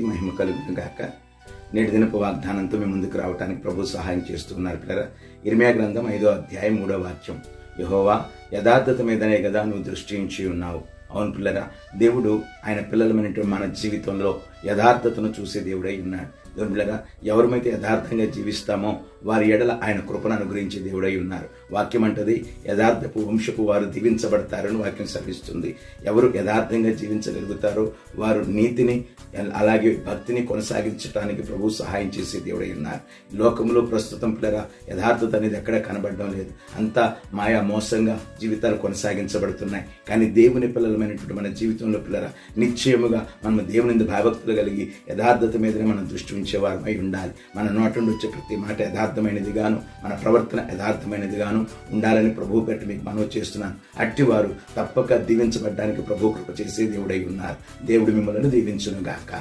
మహిమ కలుగును గాక. నేటి దినపు వాగ్దానంతో మీ ముందుకు రావడానికి ప్రభు సహాయం చేస్తున్నారు పిల్లరా. ఇర్మీయా గ్రంథం 5వ అధ్యాయం 3వ వాక్యం. యెహోవా యథార్థత మీదనే కదా నువ్వు దృష్టి ఉంచి ఉన్నావు. అవును పిల్లరా, దేవుడు ఆయన పిల్లలమైనటువంటి మన జీవితంలో యథార్థతను చూసే దేవుడై ఉన్నాడు. దేవుని పిల్లరా, ఎవరమైతే యథార్థంగా జీవిస్తామో వారి ఎడల ఆయన కృపను అనుగ్రహించే దేవుడై ఉన్నారు. వాక్యం అంటది, యథార్థపు వంశపు వారు దీవించబడతారని వాక్యం సెలవిస్తుంది. ఎవరు యథార్థంగా జీవించగలుగుతారో వారు నీతిని అలాగే భక్తిని కొనసాగించడానికి ప్రభు సహాయం చేసే దేవుడై ఉన్నారు. లోకంలో ప్రస్తుతం పిల్లరా యథార్థత అనేది ఎక్కడ కనబడడం లేదు. అంతా మాయా మోసంగా జీవితాలు కొనసాగించబడుతున్నాయి. కానీ దేవుని పిల్లలమైనటువంటి మన జీవితంలో పిల్లరా నిశ్చయముగా మనం దేవుని భయభక్తులు కలిగి యథార్థత మీదనే మనం దృష్టి ఉంచేవారమై ఉండాలి. మన నోట నుండి వచ్చే ప్రతి మాట యథార్థమైనది గాను, మన ప్రవర్తన యథార్థమైనది గాను ఉండాలని ప్రభువు పెట్టి మీకు మనవి చేస్తున్నాను. అట్టివారు తప్పక దీవించబడ్డానికి ప్రభు కృప చేసే దేవుడై ఉన్నారు. దేవుడు మిమ్మల్ని దీవించును గాక.